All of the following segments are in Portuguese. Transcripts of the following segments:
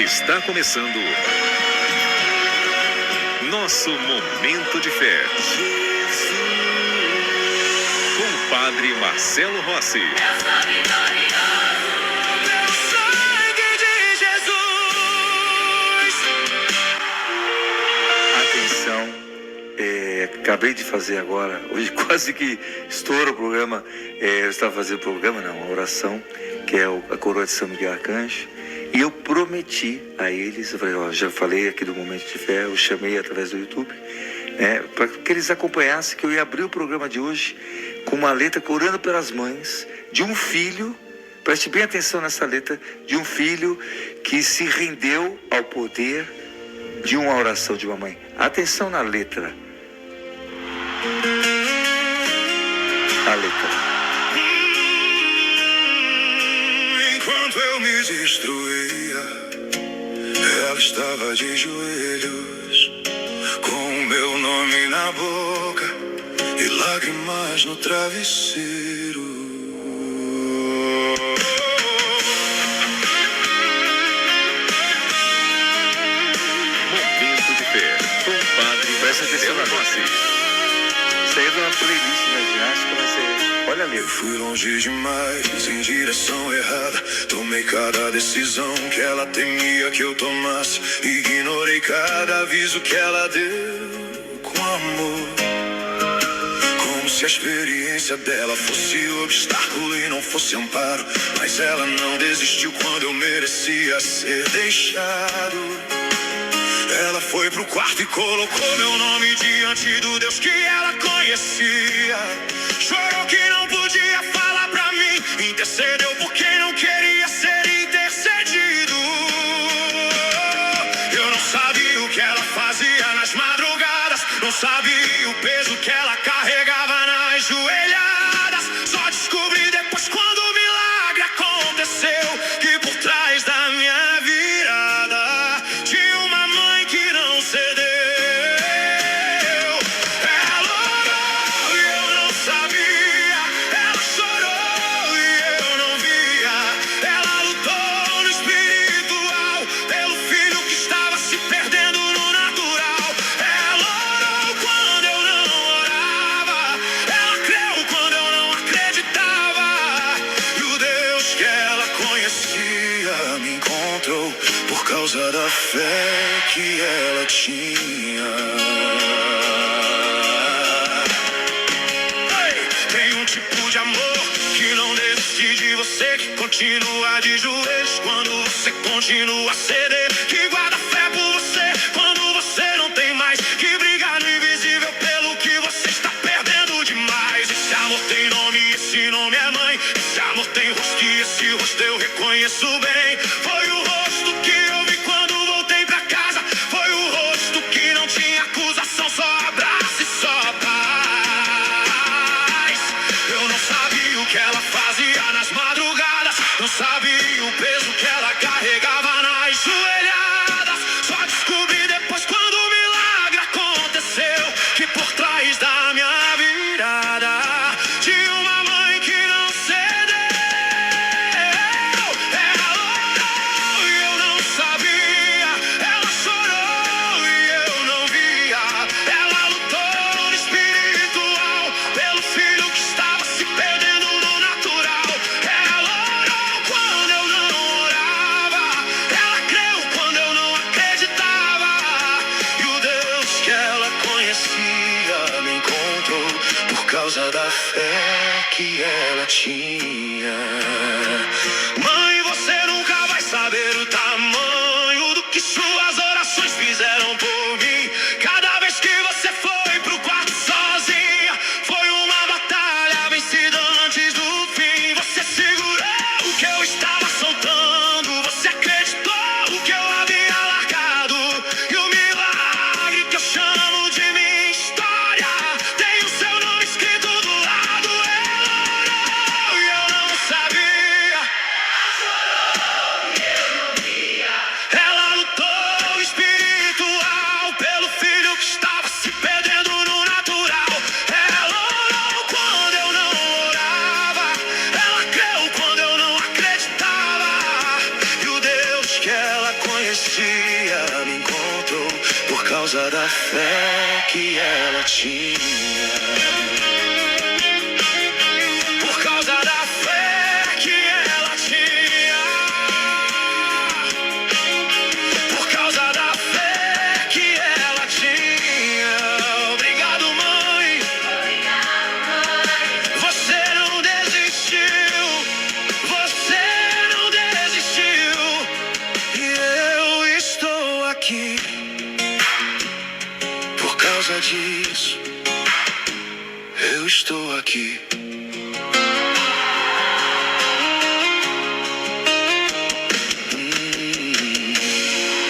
Está começando nosso Momento de Fé. Com o Padre Marcelo Rossi. Atenção, acabei de fazer agora, hoje quase que estoura o programa, eu estava fazendo o programa, não, a oração, que é a coroa de São Miguel Arcanjo, e eu prometi a eles, eu falei, já falei aqui do Momento de Fé, eu chamei através do YouTube, para que eles acompanhassem que eu ia abrir o programa de hoje com uma letra orando pelas mães de um filho, preste bem atenção nessa letra, de um filho que se rendeu ao poder de uma oração de uma mãe. Atenção na letra. A letra. Enquanto eu me destruía, ela estava de joelhos, com o meu nome na boca e lágrimas no travesseiro. Presta atenção na Rossi. Isso aí é de uma playlist da ginástica, mas olha ali. Eu fui longe demais, em direção errada. Tomei cada decisão que ela temia que eu tomasse. Ignorei cada aviso que ela deu com amor. Como se a experiência dela fosse obstáculo e não fosse amparo. Mas ela não desistiu quando eu merecia ser deixado. Ela foi pro quarto e colocou meu nome diante do Deus que ela conhecia. Chorou que não podia falar pra mim, intercedeu por quem não queria ser intercedido. Eu não sabia o que ela fazia nas madrugadas, não sabia o peso que ela carregava nas joelhadas. Só descobri depois quando o milagre aconteceu, que por trás da minha virada tinha uma mãe que não cedeu. Ela orou e eu não sabia, ela chorou e eu não via. Ela lutou no espiritual pelo filho que estava se perdendo no natural. Ela orou quando eu não orava, ela creu quando eu não acreditava. E o Deus que ela conhecia me encontrou por causa da fé que ela tinha. Tem um tipo de amor que não desiste de você, que continua de joelhos quando você continua a ceder, que guarda fé por você quando você não tem mais, que briga no invisível pelo que você está perdendo demais. Esse amor tem nome, esse nome é mãe. Esse amor tem rosto e esse rosto eu reconheço bem. Foi o rosto que eu vi quando voltei pra casa. Foi o rosto que não tinha acusação, só abraço e só paz. Eu não sabia o que ela fazia nas madrugadas, não sabia o peso que ela carregava nas joelhadas. Só descobri depois quando o milagre aconteceu, que por trás da minha virada tinha uma mãe que não cedeu. Ela orou e eu não sabia, ela chorou e eu não via. Ela lutou no espiritual pelo filho que estava se perdendo no natural. Ela orou quando eu não orava, ela creu quando eu não acreditava. E o Deus que ela conhecia me encontrou por causa da fé que ela tinha. Mãe, você nunca vai saber o tamanho do que suas orações fizeram por mim. Cada vez que você foi pro quarto sozinha, foi uma batalha vencida antes do fim. Você segurou o que eu estava soltando, você acreditou o que eu havia largado. E o milagre que eu chamo de minha história tem o seu nome escrito do lado. Ela orou e eu não sabia, da fé que ela tinha. Por causa da fé que ela tinha. Por causa da fé que ela tinha. Obrigado, mãe. Você não desistiu. Você não desistiu. E eu estou aqui. Por causa disso, eu estou aqui.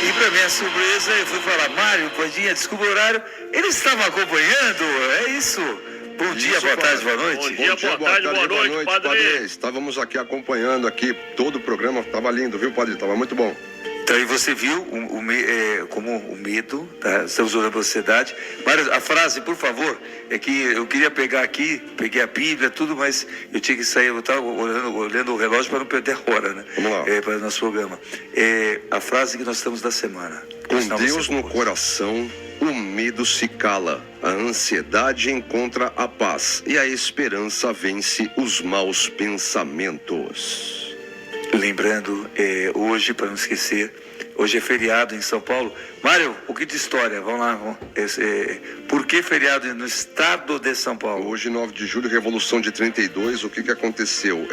E para minha surpresa, eu fui falar, Mário, Pandinha, desculpa o horário. Eles estavam acompanhando, é isso? Bom dia, boa tarde, boa noite. Bom dia, boa tarde, boa noite, padre. Estávamos aqui acompanhando aqui todo o programa, estava lindo, viu, padre? Estava muito bom. Então, e você viu como o medo, tá? Estamos orando pela sociedade. Mário, a frase, por favor, é que eu queria pegar aqui, peguei a Bíblia, tudo, mas eu tinha que sair, eu estava olhando o relógio para não perder a hora, né? Vamos lá. Para o nosso programa. A frase que nós estamos da semana. Com Deus no coração, o medo se cala, a ansiedade encontra a paz e a esperança vence os maus pensamentos. Lembrando, hoje, para não esquecer, hoje é feriado em São Paulo. Mário, um pouquinho de história, vamos lá. Por que feriado no estado de São Paulo? Hoje, 9 de julho, Revolução de 32, o que aconteceu?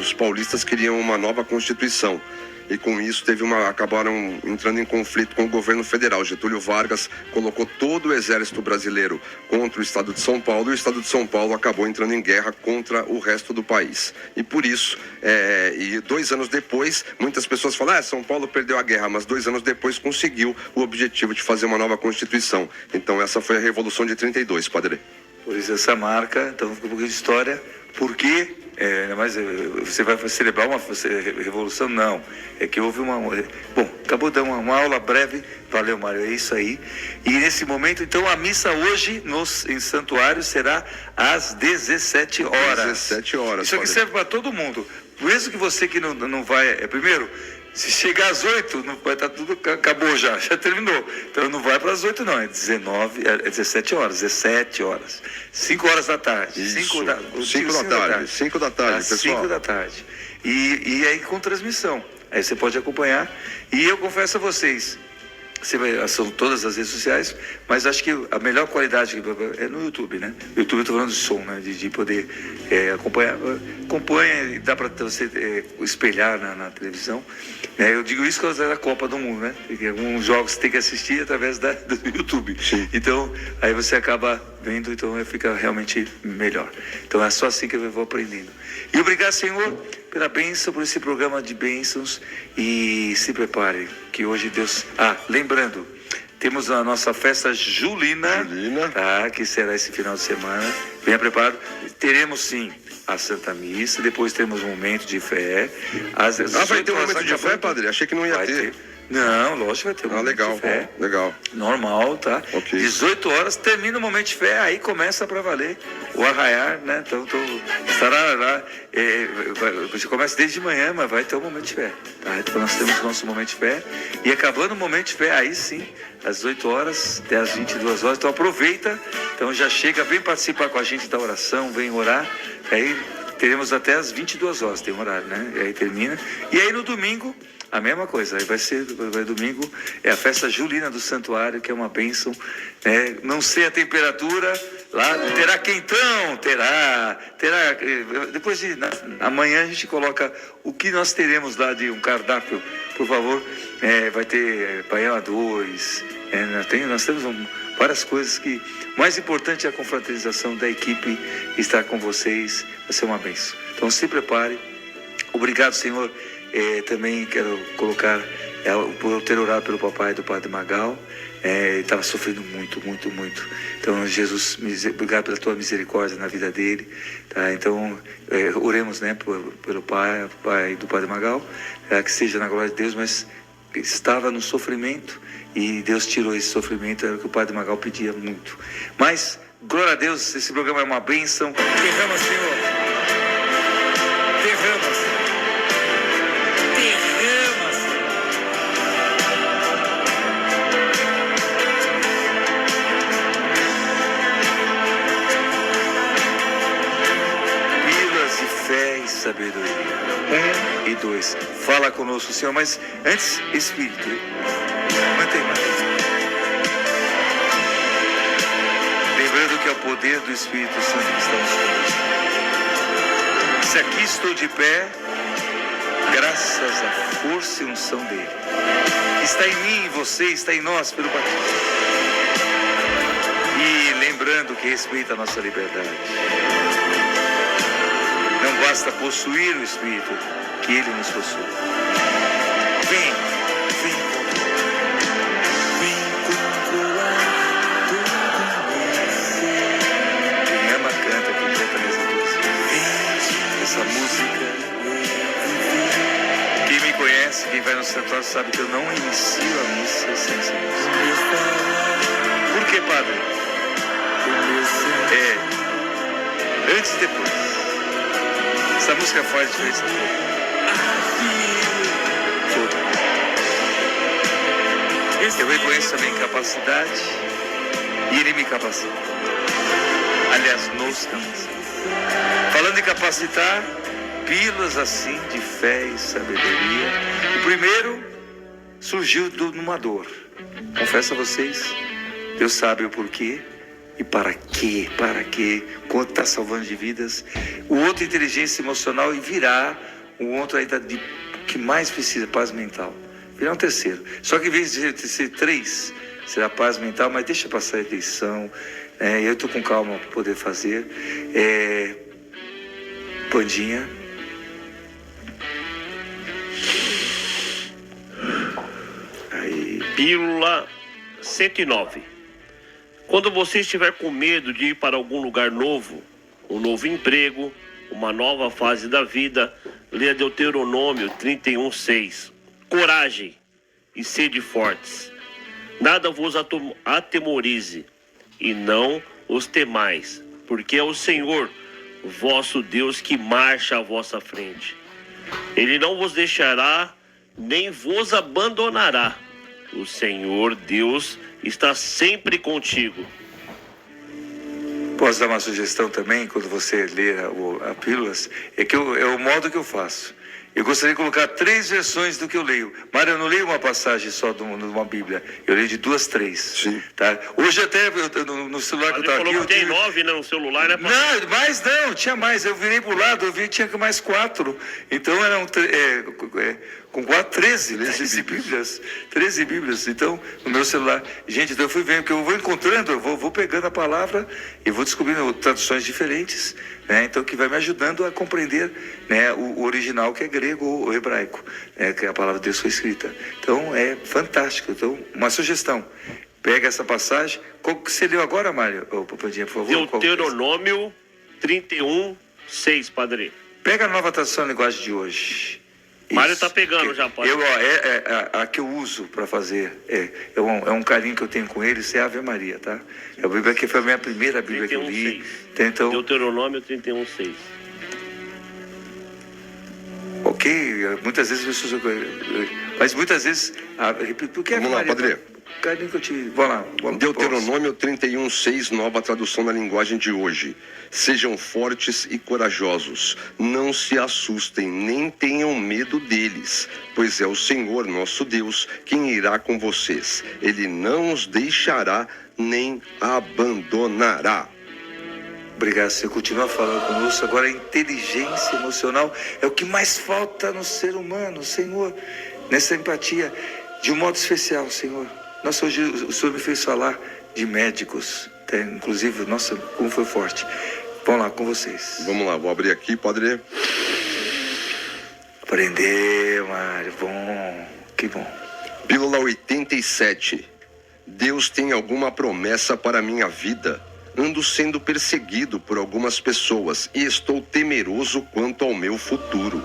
Os paulistas queriam uma nova Constituição. E com isso acabaram entrando em conflito com o governo federal. Getúlio Vargas colocou todo o exército brasileiro contra o estado de São Paulo, e o estado de São Paulo acabou entrando em guerra contra o resto do país. E por isso, e 2 anos depois, muitas pessoas falam, São Paulo perdeu a guerra, mas 2 anos depois conseguiu o objetivo de fazer uma nova Constituição. Então essa foi a Revolução de 32, padre. Por isso essa marca, então fica um pouquinho de história. Por quê? Mas você vai celebrar uma revolução? Não. É que houve uma... Bom, acabou dando uma aula breve. Valeu, Mário, é isso aí. E nesse momento, então, a missa hoje em Santuário será às 17 horas. 17 horas. Isso aqui serve para todo mundo. Mesmo que você que não vai... Primeiro, se chegar às 8, não vai estar tudo... Acabou já terminou. Então não vai para as 8 não, é 17 horas, 17 horas. 5 horas da tarde. Isso. 5 da tarde. 5 da tarde, às pessoal. 5 da tarde. E aí com transmissão. Aí você pode acompanhar. E eu confesso a vocês, são todas as redes sociais, mas acho que a melhor qualidade é no YouTube, né? No YouTube eu estou falando de som, né? De poder acompanhar. Acompanha e dá para você espelhar na televisão. Eu digo isso por causa da Copa do Mundo, né? Porque alguns jogos você tem que assistir através do YouTube. Sim. Então, aí você acaba vendo, então fica realmente melhor. Então é só assim que eu vou aprendendo. E obrigado, Senhor, pela bênção, por esse programa de bênçãos. E se prepare, que hoje Deus... lembrando, temos a nossa festa julina. Tá? Que será esse final de semana. Venha preparado. Teremos sim a Santa Missa, depois temos um momento de fé. Vai ter um momento de fé, padre? Achei que não ia ter. Não, lógico, vai ter um momento legal, de fé. Legal. Normal, tá? Okay. 18 horas, termina o momento de fé, aí começa para valer o arraiar, né? Então, estará lá, você começa desde manhã, mas vai ter o momento de fé, tá? Então, nós temos o nosso momento de fé, e acabando o momento de fé, aí sim, às 18 horas, até às 22 horas, então aproveita, então já chega, vem participar com a gente da oração, vem orar, aí teremos até às 22 horas, tem um horário, né? E aí termina, e aí no domingo, a mesma coisa, aí vai domingo, é a festa julina do santuário, que é uma bênção, né? Não sei a temperatura, lá terá quentão, terá, depois amanhã a gente coloca o que nós teremos lá de um cardápio, por favor, vai ter baianadores, nós temos várias coisas que, o mais importante é a confraternização da equipe, estar com vocês, vai ser uma bênção. Então se prepare, obrigado, Senhor. Também quero colocar, por eu ter orado pelo papai do Padre Magal, ele estava sofrendo muito. Então, Jesus, obrigado pela tua misericórdia na vida dele. Tá? Então, oremos, né, pelo pai do Padre Magal, que seja na glória de Deus, mas estava no sofrimento e Deus tirou esse sofrimento, era o que o Padre Magal pedia muito. Mas, glória a Deus, esse programa é uma bênção. Derrama, Senhor. Derrama, Senhor. sabedoria. 1 e 2. Fala conosco, Senhor, mas antes, Espírito. Mantém. Lembrando que é o poder do Espírito Santo que estamos conosco. Se aqui estou de pé, graças à força e unção dele, que está em mim, em você, está em nós pelo batismo. E lembrando que respeita a nossa liberdade. Não basta possuir o Espírito, que ele nos possui. Vem controlar tudo. Quem ama canta, quem canta nessa música. Essa música. Quem me conhece, quem vai no santuário sabe que eu não inicio a missa sem essa música. Por que, padre? Antes e depois. Essa música faz diferença toda. Eu reconheço também capacidade e ele me capacita. Aliás, nos capacita. Falando em capacitar, pílulas assim de fé e sabedoria. O primeiro surgiu numa dor. Confesso a vocês, Deus sabe o porquê. E para quê? Quanto está salvando de vidas. O outro, inteligência emocional, e virá o outro ainda de que mais precisa, paz mental. Virá um terceiro. Só que em vez de ser 3, será paz mental, mas deixa passar a eleição. Eu estou com calma para poder fazer. Pandinha. Aí. Pílula 109. Quando você estiver com medo de ir para algum lugar novo, um novo emprego, uma nova fase da vida, leia Deuteronômio 31:6. Coragem e sede fortes. Nada vos atemorize e não os temais, porque é o Senhor, vosso Deus, que marcha à vossa frente. Ele não vos deixará, nem vos abandonará. O Senhor Deus está sempre contigo. Posso dar uma sugestão também, quando você ler a pílulas? É o modo que eu faço. Eu gostaria de colocar 3 versões do que eu leio. Mário, eu não leio uma passagem só de uma Bíblia. Eu leio de 2, 3. Sim. Tá? Hoje até no celular que eu estava aqui... Falou que tem 9, né, no celular, né? Não, mais não, tinha mais. Eu virei pro lado, eu vi que tinha mais 4. Então eram com 4, 13 Bíblias. 13 Bíblias. Então, no meu celular. Gente, então eu fui vendo, porque eu vou encontrando, eu vou pegando a palavra e vou descobrindo traduções diferentes, né? Então, que vai me ajudando a compreender, né, o original, que é grego ou hebraico, né, que a palavra de Deus foi escrita. Então, é fantástico. Então, uma sugestão. Pega essa passagem. Qual que você leu agora, Mário? Papadinha, por favor. Deuteronômio 31:6, padre. Pega a nova tradução da linguagem de hoje. Mário está pegando já, padre. A que eu uso para fazer, é um carinho que eu tenho com ele, isso é Ave Maria, tá? A Bíblia que foi a minha primeira Bíblia que eu li. Então, Deuteronômio 31:6. Ok, muitas vezes as pessoas... Mas muitas vezes... Porque Vamos lá, padre. O carinho que eu tive... Vamos lá. Deuteronômio 31:6, nova tradução da linguagem de hoje. Sejam fortes e corajosos, não se assustem, nem tenham medo deles, pois é o Senhor, nosso Deus, quem irá com vocês. Ele não os deixará, nem abandonará. Obrigado, Senhor. Continua falando conosco. Agora, a inteligência emocional é o que mais falta no ser humano, Senhor. Nessa empatia, de um modo especial, Senhor. Nossa, hoje o Senhor me fez falar de médicos, inclusive, nossa, como foi forte. Vamos lá, com vocês. Vamos lá, vou abrir aqui, padre. Aprendeu, Mário. Bom, que bom. Pílula 87. Deus tem alguma promessa para a minha vida? Ando sendo perseguido por algumas pessoas e estou temeroso quanto ao meu futuro.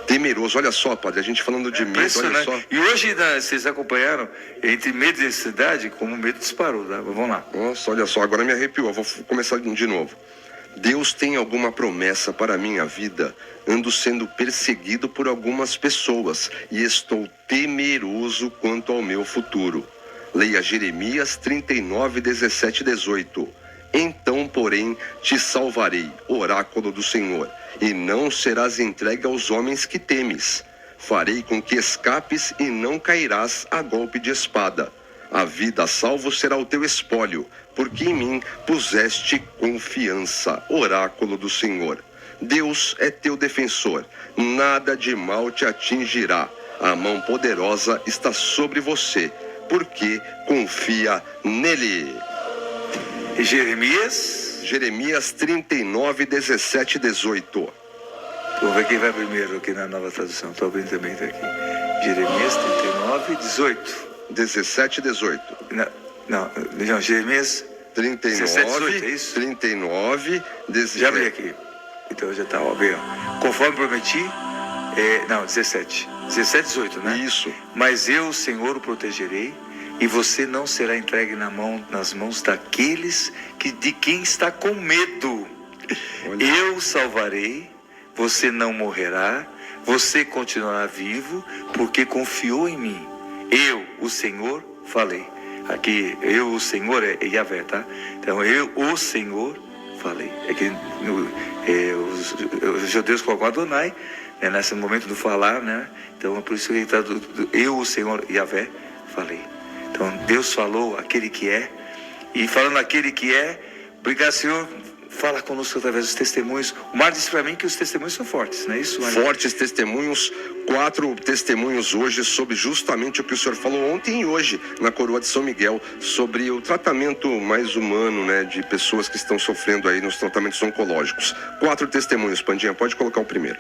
Temeroso, olha só, padre, a gente falando de medo, olha só. E hoje, vocês acompanharam, entre medo e ansiedade, como o medo disparou, tá? Vamos lá. Nossa, olha só, agora me arrepiou, eu vou começar de novo. Deus tem alguma promessa para a minha vida? Ando sendo perseguido por algumas pessoas e estou temeroso quanto ao meu futuro. Leia Jeremias 39, 17 e 18. Então, porém, te salvarei, oráculo do Senhor, e não serás entregue aos homens que temes. Farei com que escapes e não cairás a golpe de espada. A vida a salvo será o teu espólio, porque em mim puseste confiança, oráculo do Senhor. Deus é teu defensor, nada de mal te atingirá. A mão poderosa está sobre você, porque confia nele. E Jeremias? Jeremias 39, 17 e 18. Vamos ver quem vai primeiro aqui na nova tradução. Estou abrindo também, tá aqui. Jeremias 39, 18. 17 e 18. Não, Jeremias 39, 17, 18, é isso? 39, 17. Já abri aqui. Então já está, ó, bem, ó. Conforme prometi, 17, 18, né? Isso. Mas eu, o Senhor, o protegerei, e você não será entregue nas mãos daqueles de quem está com medo. Olha. Eu o salvarei, você não morrerá, você continuará vivo, porque confiou em mim. Eu, o Senhor, falei. Aqui, eu, o Senhor, é Yahvé, tá? Então, eu, o Senhor, falei. É que os judeus colocam Adonai, né, nesse momento do falar, né? Então, é por isso que ele está eu, o Senhor, Yahvé, falei. Então, Deus falou, aquele que é. E falando aquele que é, obrigado, Senhor. Fala conosco através dos testemunhos. O Mar disse para mim que os testemunhos são fortes, não é isso? Fortes testemunhos, 4 testemunhos hoje sobre justamente o que o senhor falou ontem e hoje na Coroa de São Miguel, sobre o tratamento mais humano, né, de pessoas que estão sofrendo aí nos tratamentos oncológicos. 4 testemunhos, Pandinha, pode colocar o primeiro.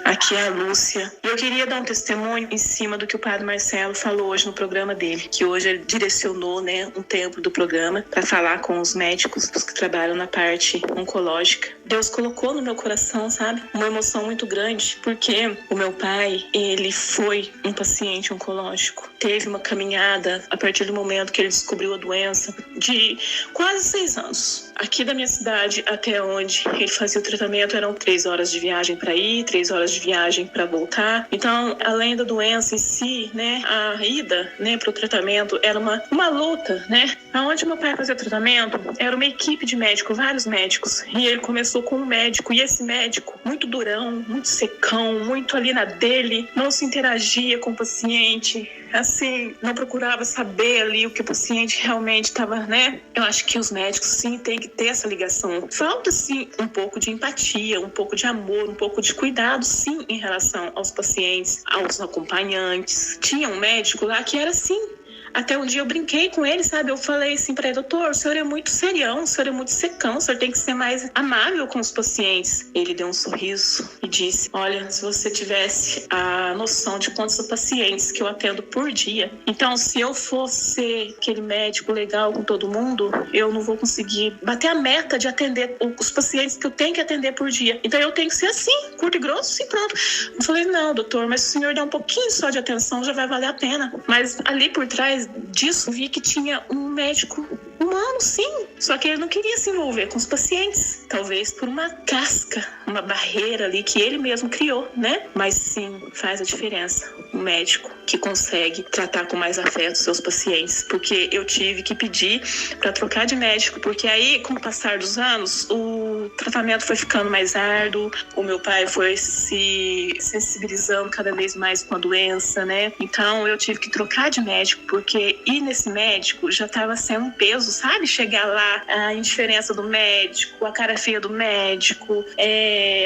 Aqui é a Lúcia. Eu queria dar um testemunho em cima do que o padre Marcelo falou hoje no programa dele, que hoje ele direcionou, né, um tempo do programa para falar com os médicos que trabalham na parte oncológica. Deus colocou no meu coração, sabe, uma emoção muito grande, porque o meu pai, ele foi um paciente oncológico. Teve uma caminhada a partir do momento que ele descobriu a doença de quase 6 anos. Aqui da minha cidade até onde ele fazia o tratamento eram 3 horas de viagem para ir, 3 horas de viagem para voltar. Então, além da doença em si, né, a ida, né, para o tratamento era uma luta, né? Aonde meu pai fazia o tratamento era uma equipe de médicos, vários médicos. E ele começou com um médico, e esse médico, muito durão, muito secão, muito ali na dele, não se interagia com o paciente, assim, não procurava saber ali o que o paciente realmente estava, né? Eu acho que os médicos, sim, têm que ter essa ligação. Falta, sim, um pouco de empatia, um pouco de amor, um pouco de cuidado, sim, em relação aos pacientes, aos acompanhantes. Tinha um médico lá que era assim. Até um dia eu brinquei com ele, sabe? Eu falei assim para ele: doutor, o senhor é muito serião, o senhor é muito secão, o senhor tem que ser mais amável com os pacientes. Ele deu um sorriso e disse: olha, se você tivesse a noção de quantos pacientes que eu atendo por dia, então se eu fosse ser aquele médico legal com todo mundo, eu não vou conseguir bater a meta de atender os pacientes que eu tenho que atender por dia. Então eu tenho que ser assim, curto e grosso e pronto. Eu falei: não, doutor, mas se o senhor der um pouquinho só de atenção, já vai valer a pena. Mas ali por trás disso, vi que tinha um médico humano, sim, só que ele não queria se envolver com os pacientes, talvez por uma casca, uma barreira ali que ele mesmo criou, né? Mas sim, faz a diferença um médico que consegue tratar com mais afeto seus pacientes, porque eu tive que pedir para trocar de médico, porque aí, com o passar dos anos, o tratamento foi ficando mais árduo, o meu pai foi se sensibilizando cada vez mais com a doença, né? Então eu tive que trocar de médico, porque ir nesse médico já estava sendo um peso, sabe? Chegar lá, a indiferença do médico, a cara feia do médico,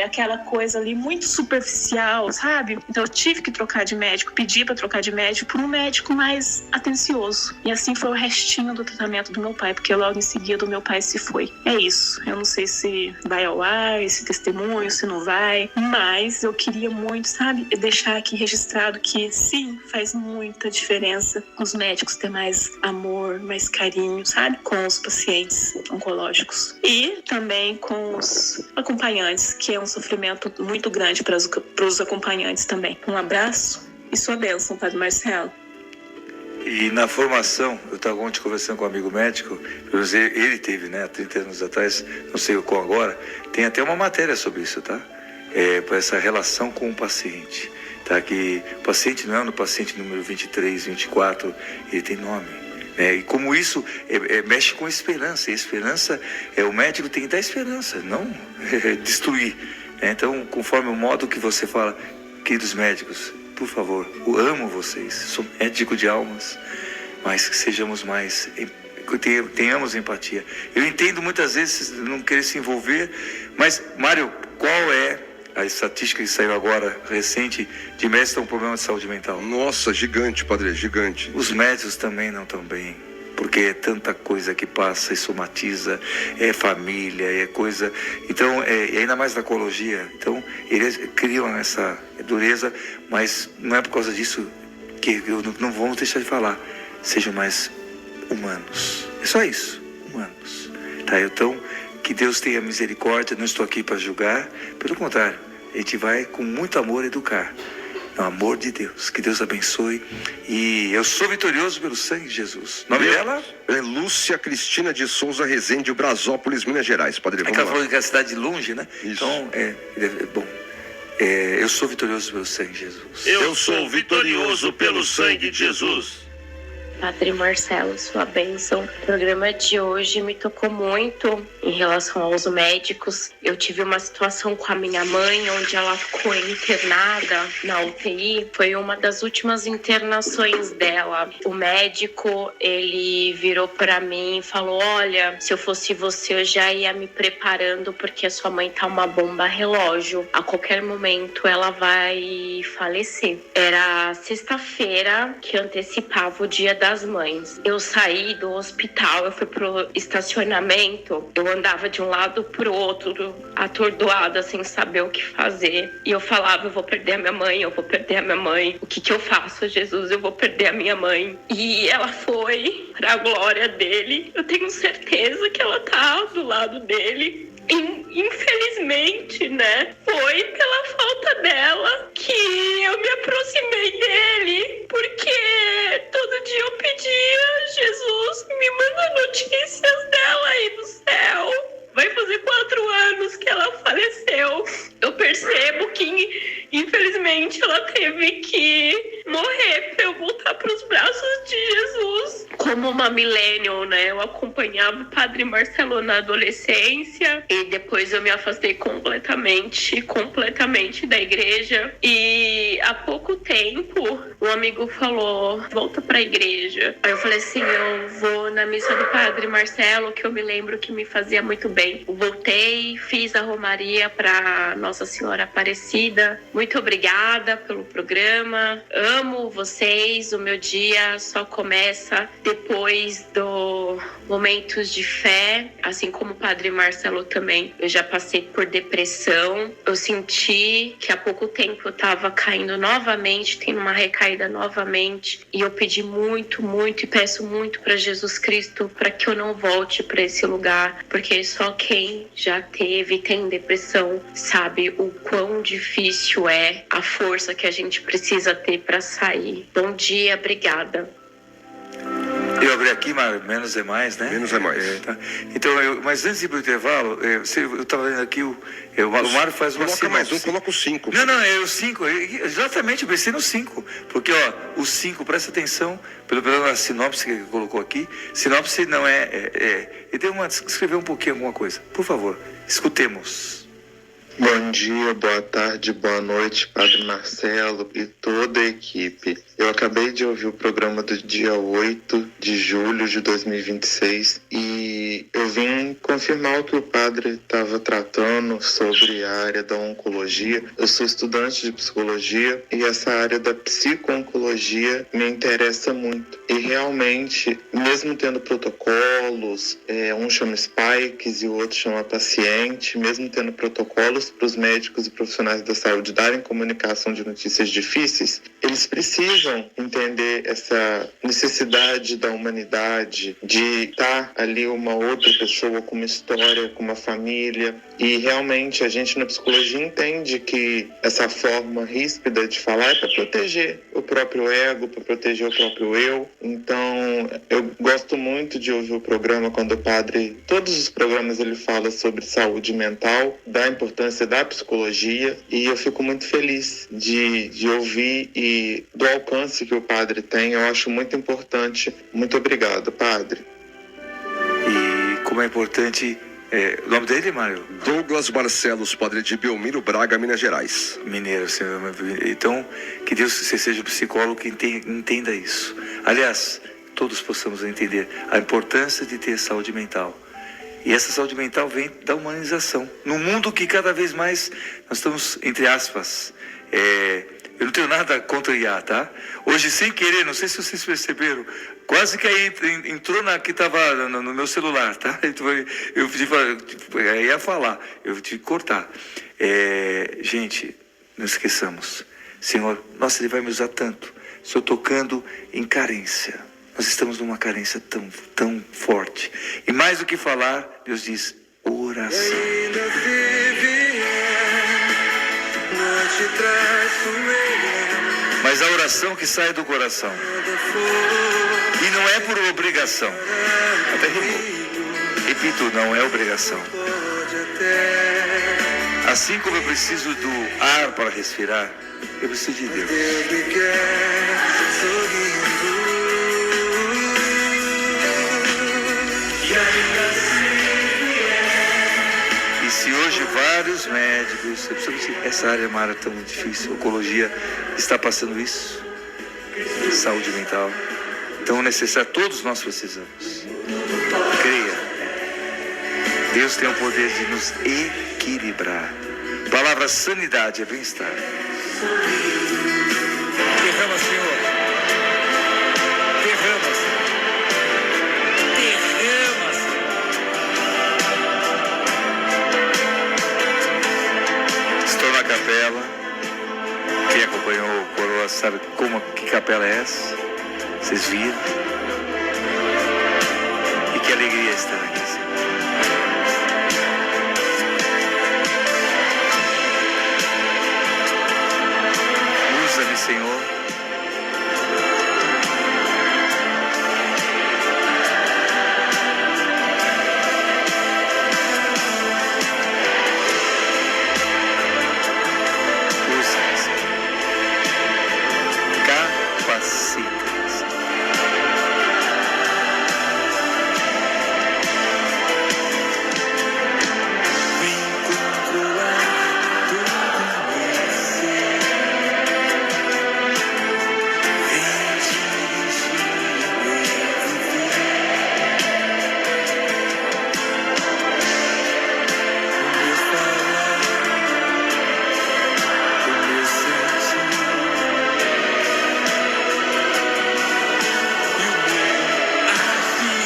aquela coisa ali muito superficial, sabe? Então eu tive que trocar de médico, pedir para trocar de médico por um médico mais atencioso. E assim foi o restinho do tratamento do meu pai, porque logo em seguida o meu pai se foi. É isso. Eu não sei se vai ao ar esse testemunho, se não vai, mas eu queria muito, sabe, deixar aqui registrado que sim, faz muita diferença os médicos ter mais amor, mais carinho, sabe, com os pacientes oncológicos. E também com os acompanhantes, que é um sofrimento muito grande para os acompanhantes também. Um abraço e sua bênção, Padre Marcelo. E na formação, eu estava ontem conversando com um amigo médico, ele teve, né, há 30 anos atrás, não sei o qual agora, tem até uma matéria sobre isso, tá? Para essa relação com o paciente, tá? Que o paciente não é o paciente número 23, 24, ele tem nome. E como isso mexe com esperança. E esperança, o médico tem que dar esperança, não destruir. Então, conforme o modo que você fala, queridos médicos, por favor, eu amo vocês, sou médico de almas, mas que sejamos mais, tenhamos empatia. Eu entendo muitas vezes não querer se envolver, mas, Mário, qual é a estatística que saiu agora, recente, de médicos que estão com problema de saúde mental? Nossa, gigante, padre, gigante. Os médicos também não estão bem, porque é tanta coisa que passa e somatiza, é família, é coisa... Então, e ainda mais na ecologia. Então, eles criam essa dureza, mas não é por causa disso que não vamos deixar de falar. Sejam mais humanos. É só isso, humanos. Tá? Então, que Deus tenha misericórdia, não estou aqui para julgar, pelo contrário, a gente vai com muito amor educar. No amor de Deus, que Deus abençoe. E eu sou vitorioso pelo sangue de Jesus. O nome dela? É Lúcia Cristina de Souza Rezende, Brasópolis, Minas Gerais. Padre, vamos ela lá. falou que é a cidade longe, né? Isso. Então, bom. Eu sou vitorioso pelo sangue de Jesus. Eu sou vitorioso pelo sangue de Jesus. Padre Marcelo, sua bênção. O programa de hoje me tocou muito em relação aos médicos. Eu tive uma situação com a minha mãe, onde ela ficou internada na UTI. Foi uma das últimas internações dela. O médico, ele virou para mim e falou: olha, se eu fosse você, eu já ia me preparando, porque a sua mãe tá uma bomba relógio. A qualquer momento ela vai falecer. Era sexta-feira que antecipava o Dia das Mães. Eu saí do hospital, eu fui pro estacionamento, eu andava de um lado pro outro, atordoada, sem saber o que fazer. E eu falava: eu vou perder a minha mãe, eu vou perder a minha mãe. O que eu faço, Jesus? Eu vou perder a minha mãe. E ela foi, pra glória dele. Eu tenho certeza que ela tá do lado dele. Infelizmente, né? Foi pela falta dela que eu me aproximei dele, porque todo dia eu pedia: Jesus, me manda notícias dela aí do céu. Vai fazer 4 anos que ela faleceu. Eu percebo que, infelizmente, ela teve que morrer para eu voltar para os braços de Jesus. Como uma millennial, né? Eu acompanhava o Padre Marcelo na adolescência e depois eu me afastei completamente da igreja. E há pouco tempo, um amigo falou: volta para a igreja. Aí eu falei assim: eu vou na missa do Padre Marcelo, que eu me lembro que me fazia muito bem. Voltei, fiz a romaria para Nossa Senhora Aparecida. Muito obrigada pelo programa. Amo vocês. O meu dia só começa depois do momentos de fé, assim como o Padre Marcelo também. Eu já passei por depressão. Eu senti que há pouco tempo eu estava caindo novamente, tendo uma recaída novamente. E eu pedi muito e peço muito para Jesus Cristo para que eu não volte para esse lugar, porque só quem já teve e tem depressão sabe o quão difícil é, a força que a gente precisa ter para sair. Bom dia, obrigada. Eu abri aqui, mas menos é mais, né? Menos é mais. Tá. Então, mas antes de ir pro intervalo, eu estava vendo aqui, o Mário faz uma Coloca mais sinopse. coloca o 5. Não, é o 5. Exatamente, eu pensei no 5. Porque, o 5, presta atenção, pela sinopse que ele colocou aqui. Sinopse não ele escreveu um pouquinho alguma coisa. Por favor, escutemos. Bom dia, boa tarde, boa noite, Padre Marcelo e toda a equipe. Eu acabei de ouvir o programa do dia 8 de julho de 2026 e eu vim confirmar o que o padre estava tratando sobre a área da oncologia. Eu sou estudante de psicologia e essa área da psico-oncologia me interessa muito. E realmente, mesmo tendo protocolos, um chama Spikes e o outro chama paciente, mesmo tendo protocolos para os médicos e profissionais da saúde darem comunicação de notícias difíceis, eles precisam entender essa necessidade da humanidade, de estar ali uma outra pessoa com uma história, com uma família. E realmente a gente na psicologia entende que essa forma ríspida de falar é para proteger o próprio ego, para proteger o próprio eu. Então eu gosto muito de ouvir o programa quando o padre, todos os programas ele fala sobre saúde mental, da importância importância da psicologia e eu fico muito feliz de ouvir e do alcance que o padre tem. Eu acho muito importante. Muito obrigado, padre. E como é importante... o nome dele, Mário? Douglas Barcelos, padre de Belmiro, Braga, Minas Gerais. Mineiro, senhor. Então, que Deus você seja o psicólogo que entenda isso. Aliás, todos possamos entender a importância de ter saúde mental. E essa saúde mental vem da humanização. No mundo que cada vez mais nós estamos, entre aspas, eu não tenho nada contra o IA, tá? Hoje, sem querer, não sei se vocês perceberam, quase que aí entrou que estava no meu celular, tá? Eu ia falar, eu tive que cortar. Gente, não esqueçamos, Senhor, nossa, Ele vai me usar tanto. Estou tocando em carência. Nós estamos numa carência tão forte. E mais do que falar, Deus diz, oração. Mas a oração que sai do coração. E não é por obrigação. Até repito, não é obrigação. Assim como eu preciso do ar para respirar, eu preciso de Deus. E se hoje vários médicos, essa área é uma área tão difícil, oncologia está passando isso, saúde mental, tão necessário, todos nós precisamos. Creia, Deus tem o poder de nos equilibrar. Palavra sanidade é bem-estar. Derrama, Senhor. Derrama, Senhor. Derrama, Senhor. Estou na capela. Quem acompanhou o Coroa sabe que capela é essa. Vocês viram? E que alegria estar aqui, Senhor. Usa-me, Senhor. Usa-me, Senhor. Capacita-me, Senhor. Vem controlar todo meu ser. Vem dirigir meu viver. O meu falar, o meu sentir e o meu agir.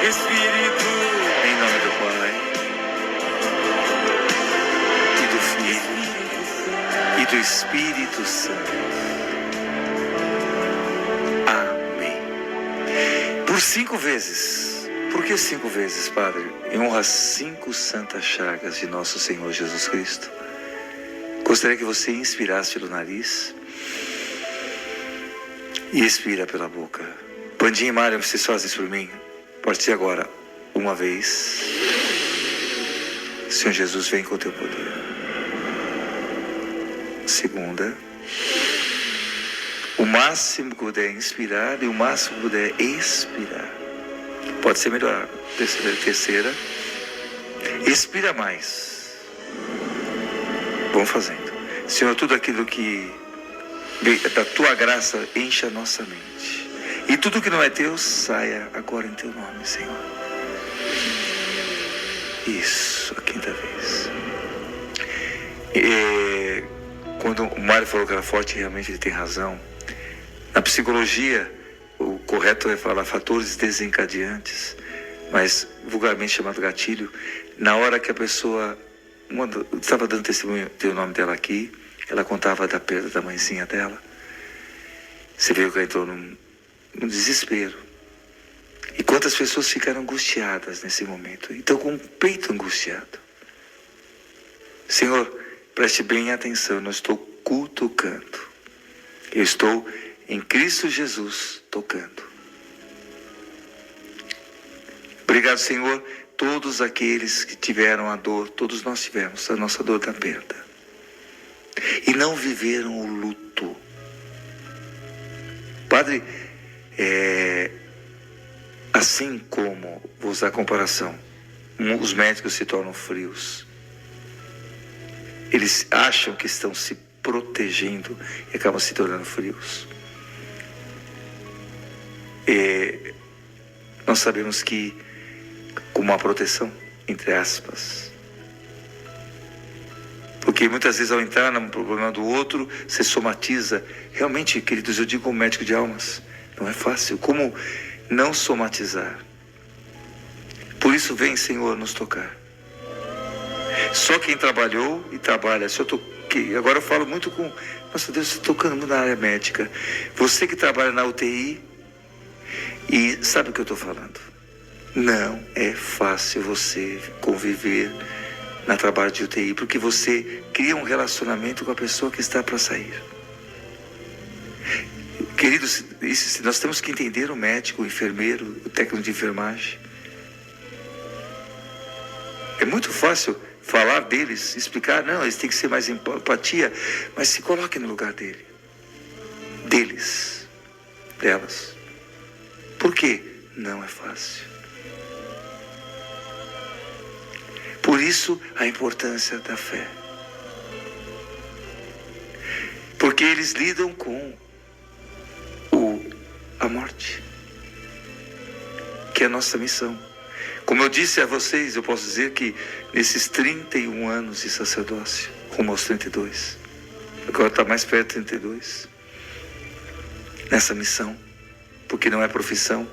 Espírito. Em nome do Pai, e do Filho, e do Espírito Santo. Amém. Por 5 vezes. Por que 5 vezes, Padre? Em honra às 5 santas chagas de nosso Senhor Jesus Cristo. Gostaria que você inspirasse pelo nariz e expira pela boca. Pandinha e Mário, vocês fazem isso por mim? A partir de agora, uma vez. Senhor Jesus, vem com o teu poder. Segunda. O máximo que puder inspirar e o máximo que puder expirar. Pode ser melhor. Terceira. Expira mais. Vamos fazendo. Senhor, tudo aquilo que da tua graça enche a nossa mente. E tudo que não é teu, saia agora em teu nome, Senhor. Isso, a 5ª vez. Quando o Mário falou que era forte, realmente ele tem razão. Na psicologia, o correto é falar fatores desencadeantes, mas vulgarmente chamado gatilho. Na hora que a pessoa... estava dando testemunho, tem o nome dela aqui, ela contava da perda da mãezinha dela. Você viu que ela entrou num desespero. E quantas pessoas ficaram angustiadas nesse momento? Então, com o peito angustiado. Senhor, preste bem atenção, eu não estou cutucando. Eu estou em Cristo Jesus tocando. Obrigado, Senhor. todos aqueles que tiveram a dor, todos nós tivemos a nossa dor da perda, e não viveram o luto. Padre, assim como, vou usar a comparação, os médicos se tornam frios, eles acham que estão se protegendo e acabam se tornando frios. Nós sabemos que, com uma proteção, entre aspas, porque muitas vezes ao entrar no problema do outro, você somatiza. Realmente, queridos, eu digo como médico de almas, não é fácil. Como não somatizar? Por isso vem, Senhor, nos tocar. Só quem trabalhou e trabalha, se eu toquei, agora eu falo muito com, nossa Deus, estou tocando muito na área médica. Você que trabalha na UTI, e sabe o que eu estou falando? Não é fácil você conviver na trabalho de UTI, porque você cria um relacionamento com a pessoa que está para sair. Queridos, nós temos que entender o médico, o enfermeiro, o técnico de enfermagem. É muito fácil falar deles, explicar, não, eles têm que ser mais empatia, mas se coloque no lugar deles, delas. Por quê? Não é fácil. Por isso, a importância da fé. Porque eles lidam com a morte, que é a nossa missão. Como eu disse a vocês, eu posso dizer que nesses 31 anos de sacerdócio, rumo aos 32, agora está mais perto de 32, nessa missão, porque não é profissão,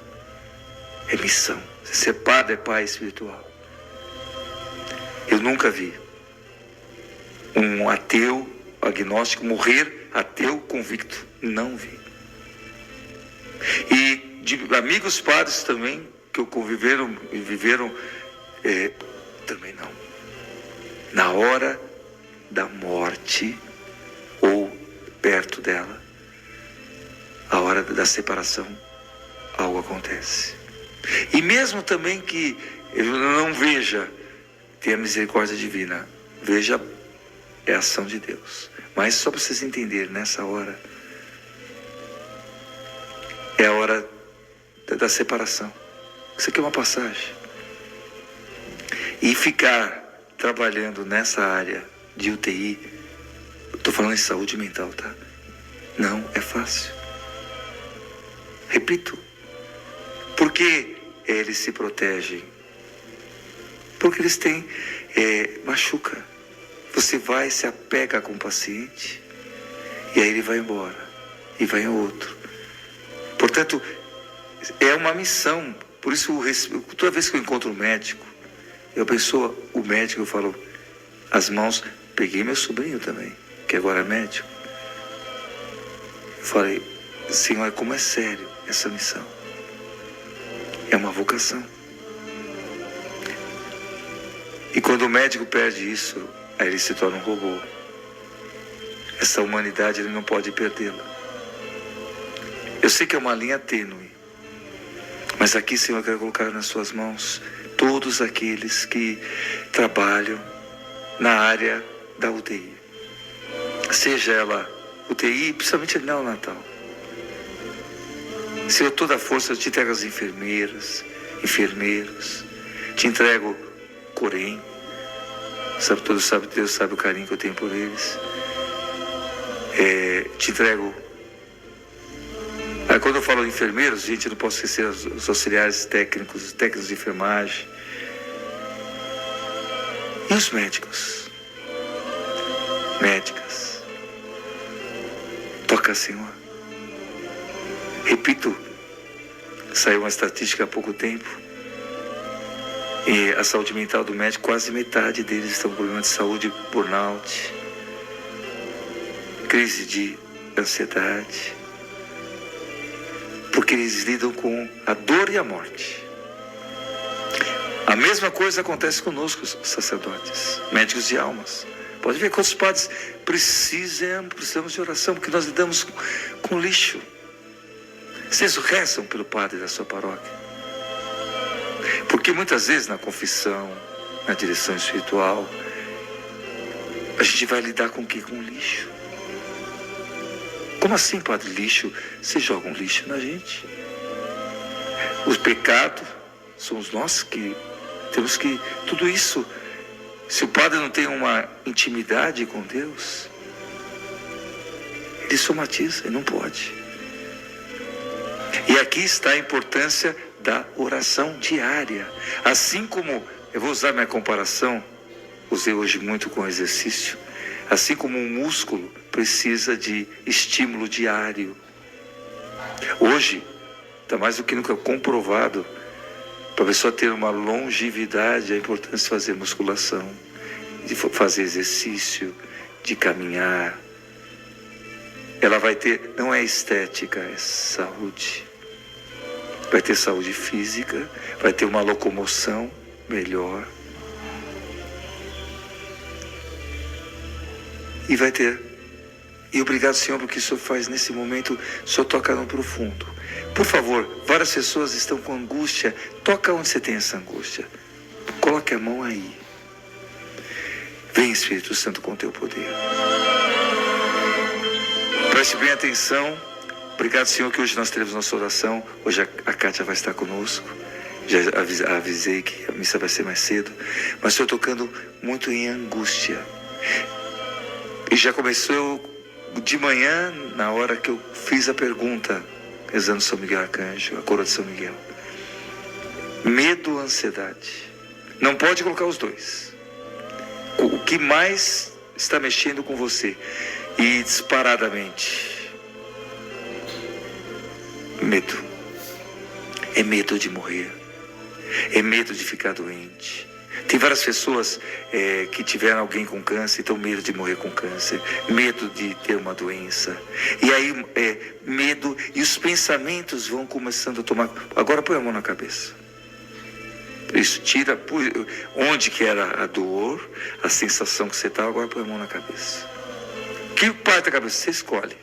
é missão. Ser padre é pai espiritual. Eu nunca vi um ateu, agnóstico, morrer ateu convicto. Não vi. E de amigos padres também, que conviveram e viveram, também não. Na hora da morte, ou perto dela, a hora da separação, algo acontece. E mesmo também que eu não veja, tem a misericórdia divina, veja, é a ação de Deus. Mas só para vocês entenderem, nessa hora, é a hora da separação. Isso aqui é uma passagem. E ficar trabalhando nessa área de UTI, estou falando em saúde mental, tá? Não é fácil. Repito, por que eles se protegem? Porque eles têm, machuca. Você vai, se apega com o paciente, e aí ele vai embora, e vai outro. Portanto, é uma missão. Por isso, toda vez que eu encontro um médico, eu penso, o médico, eu falo, as mãos, peguei meu sobrinho também, que agora é médico. Eu falei, Senhor, como é sério essa missão. É uma vocação. E quando o médico perde isso, aí ele se torna um robô. Essa humanidade ele não pode perdê-la. Eu sei que é uma linha tênue, mas aqui, Senhor, eu quero colocar nas suas mãos todos aqueles que trabalham na área da UTI. Seja ela UTI, principalmente neonatal. Senhor, toda a força eu te entrego as enfermeiras, enfermeiros, te entrego Corém, sabe, Deus sabe o carinho que eu tenho por eles. Te entrego. Quando eu falo enfermeiros, gente, eu não posso esquecer os auxiliares técnicos, os técnicos de enfermagem. E os médicos? Médicas. Toca, Senhor. Repito, saiu uma estatística há pouco tempo. E a saúde mental do médico, quase metade deles estão com problema de saúde, burnout, crise de ansiedade, porque eles lidam com a dor e a morte. A mesma coisa acontece conosco, sacerdotes, médicos de almas. Pode ver quantos padres precisamos de oração, porque nós lidamos com lixo. Vocês rezam pelo padre da sua paróquia. Porque muitas vezes na confissão, na direção espiritual, a gente vai lidar com o quê? Com lixo. Como assim, padre? Lixo? Você joga um lixo na gente. Os pecados somos nós que temos que... Tudo isso, se o padre não tem uma intimidade com Deus, ele somatiza, ele não pode. E aqui está a importância da oração diária. Assim como, eu vou usar minha comparação, usei hoje muito com exercício, assim como um músculo precisa de estímulo diário. Hoje, está mais do que nunca comprovado, para a pessoa ter uma longevidade, a importância de fazer musculação, de fazer exercício, de caminhar. Ela vai ter, não é estética, é saúde. Vai ter saúde física, vai ter uma locomoção melhor. E vai ter. E obrigado, Senhor, porque o Senhor faz nesse momento, o Senhor toca no profundo. Por favor, várias pessoas estão com angústia. Toca onde você tem essa angústia. Coloque a mão aí. Vem, Espírito Santo, com teu poder. Preste bem atenção. Obrigado, Senhor, que hoje nós teremos nossa oração. Hoje a Kátia vai estar conosco. Já avisei que a missa vai ser mais cedo. Mas estou tocando muito em angústia. E já começou de manhã, na hora que eu fiz a pergunta, rezando São Miguel Arcanjo, a coroa de São Miguel. Medo, ansiedade. Não pode colocar os dois. O que mais está mexendo com você? E disparadamente... medo. É medo de morrer. É medo de ficar doente. Tem várias pessoas que tiveram alguém com câncer e estão medo de morrer com câncer. Medo de ter uma doença. E aí, medo. E os pensamentos vão começando a tomar... Agora põe a mão na cabeça. Isso, tira onde que era a dor, a sensação que você está. Agora põe a mão na cabeça. Que parte da cabeça? Você escolhe.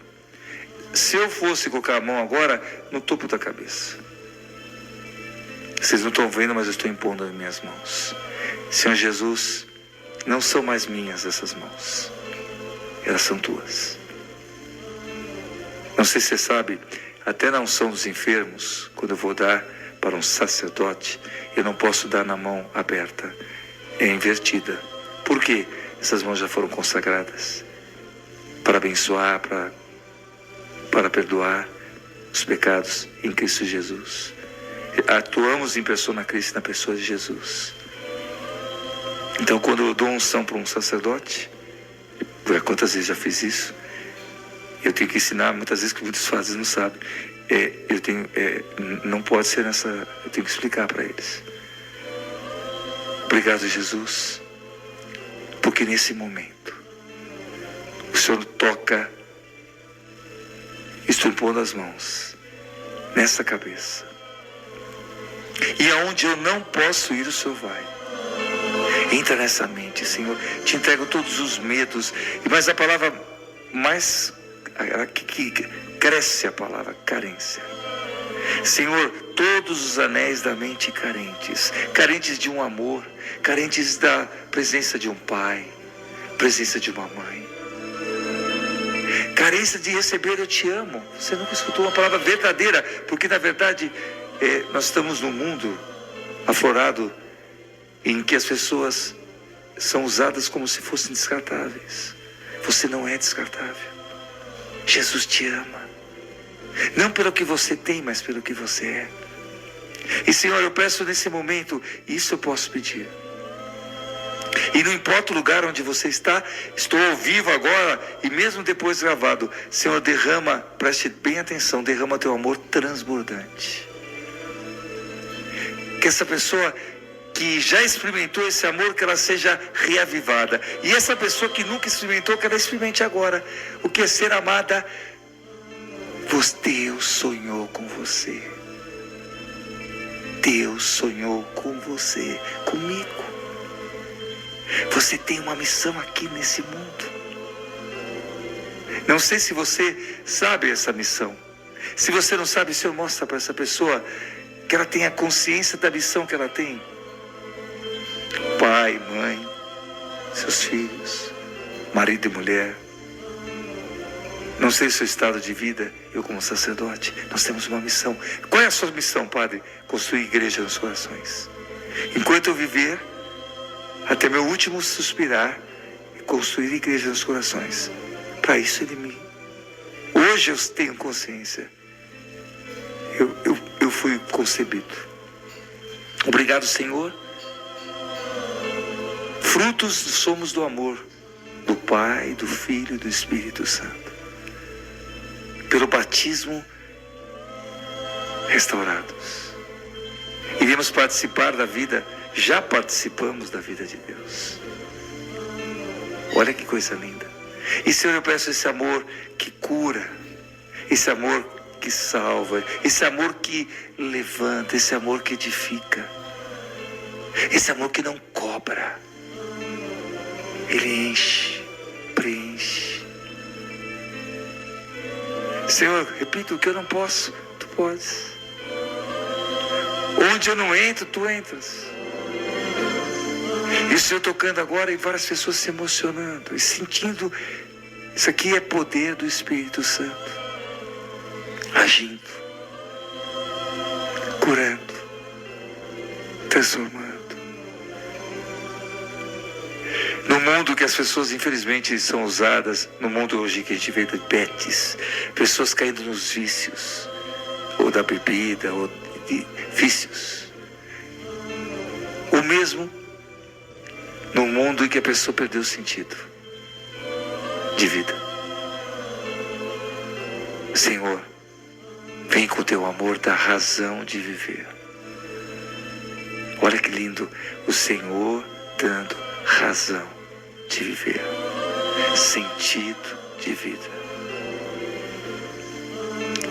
Se eu fosse colocar a mão agora no topo da cabeça. Vocês não estão vendo, mas eu estou impondo as minhas mãos. Senhor Jesus, não são mais minhas essas mãos. Elas são tuas. Não sei se você sabe, até na unção dos enfermos, quando eu vou dar para um sacerdote, eu não posso dar na mão aberta. É invertida. Por quê? Essas mãos já foram consagradas para abençoar, para perdoar os pecados em Cristo Jesus. Atuamos em persona Christi, na pessoa de Jesus. Então, quando eu dou unção para um sacerdote, quantas vezes já fiz isso? Eu tenho que ensinar, muitas vezes que muitos fazem não sabem. Não pode ser nessa... Eu tenho que explicar para eles. Obrigado, Jesus, porque nesse momento o Senhor toca. Estou impondo as mãos nessa cabeça. E aonde eu não posso ir, o Senhor vai. Entra nessa mente, Senhor. Te entrego todos os medos. Mas a palavra mais... que cresce a palavra, carência. Senhor, todos os anéis da mente carentes. Carentes de um amor. Carentes da presença de um pai. Presença de uma mãe. Carência de receber eu te amo. Você nunca escutou uma palavra verdadeira. Porque na verdade nós estamos num mundo aflorado em que as pessoas são usadas como se fossem descartáveis. Você não é descartável. Jesus te ama. Não pelo que você tem, mas pelo que você é. E Senhor, eu peço nesse momento, isso eu posso pedir. E não importa o lugar onde você está, estou ao vivo agora e mesmo depois gravado. Senhor, derrama, preste bem atenção, derrama teu amor transbordante. Que essa pessoa que já experimentou esse amor, que ela seja reavivada. E essa pessoa que nunca experimentou, que ela experimente agora o que é ser amada. Deus sonhou com você. Deus sonhou com você, comigo. Você tem uma missão aqui nesse mundo. Não sei se você sabe essa missão. Se você não sabe, o Senhor mostra para essa pessoa que ela tenha consciência da missão que ela tem. Pai, mãe, seus filhos, marido e mulher. Não sei o seu estado de vida, eu como sacerdote, nós temos uma missão. Qual é a sua missão, Padre? Construir igreja nos corações. Enquanto eu viver, até meu último suspirar, construir igreja nos corações. Para isso ele me... Hoje eu tenho consciência. Eu fui concebido. Obrigado, Senhor. Frutos somos do amor do Pai, do Filho e do Espírito Santo. Pelo batismo, restaurados. Iremos participar da vida, já participamos da vida de Deus. Olha que coisa linda. E, Senhor, eu peço esse amor que cura, esse amor que salva, esse amor que levanta, esse amor que edifica, esse amor que não cobra. Ele enche, preenche. Senhor, repito, o que eu não posso, tu podes. Onde eu não entro, tu entras. E o Senhor tocando agora e várias pessoas se emocionando e sentindo. Isso aqui é poder do Espírito Santo. Agindo. Curando. Transformando. No mundo que as pessoas infelizmente são usadas, no mundo hoje que a gente vê de betes, pessoas caindo nos vícios, ou da bebida, ou de vícios. O mesmo no mundo em que a pessoa perdeu o sentido de vida. Senhor, vem com o teu amor da razão de viver. Olha que lindo, o Senhor dando razão de viver, sentido de vida.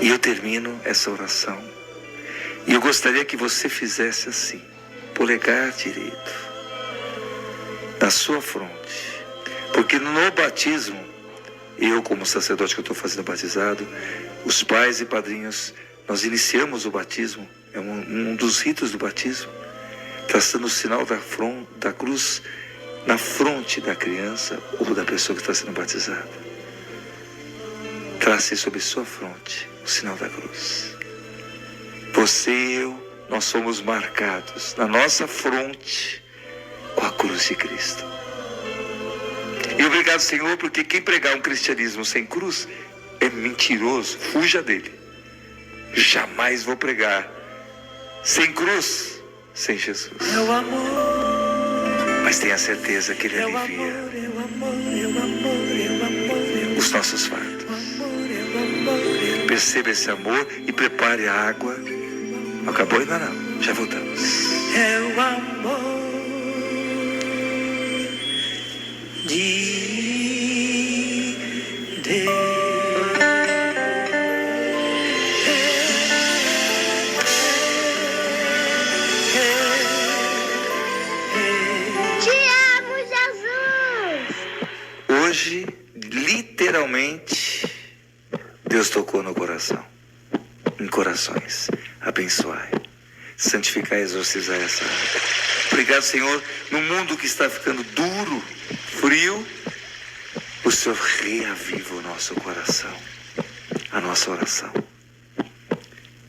E eu termino essa oração. E eu gostaria que você fizesse assim, polegar direito, na sua fronte. Porque no batismo, eu como sacerdote que eu estou fazendo batizado, os pais e padrinhos, nós iniciamos o batismo, é um dos ritos do batismo, traçando o sinal da cruz na fronte da criança ou da pessoa que está sendo batizada. Trace sobre sua fronte o sinal da cruz. Você e eu, nós somos marcados na nossa fronte com a cruz de Cristo. E obrigado, Senhor, porque quem pregar um cristianismo sem cruz é mentiroso, fuja dele. Jamais vou pregar sem cruz, sem Jesus. Mas tenha certeza que Ele alivia os nossos fardos. Perceba esse amor e prepare a água. Não acabou ainda não, já voltamos. É o amor de Deus. Hoje, literalmente, Deus tocou no coração, em corações. Abençoai, santificai e exorcizai essa água. Obrigado, Senhor. No mundo que está ficando duro, frio, o Senhor reaviva o nosso coração, a nossa oração.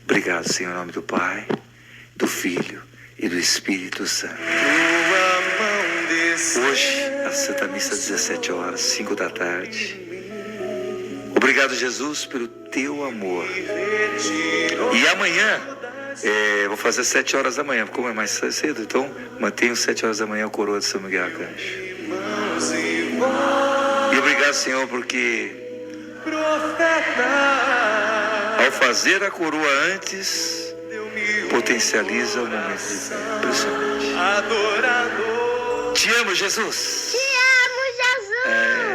Obrigado, Senhor, em nome do Pai, do Filho e do Espírito Santo. Hoje, a Santa Missa, 17 horas, 5 da tarde. Obrigado, Jesus, pelo teu amor. E amanhã, vou fazer 7 horas da manhã, como é mais cedo, então mantenho 7 horas da manhã o coroa de São Miguel Arcanjo. E obrigado, Senhor, porque ao fazer a coroa antes, potencializa o momento de fé. Impressionante. Te amo, Jesus. Te amo, Jesus.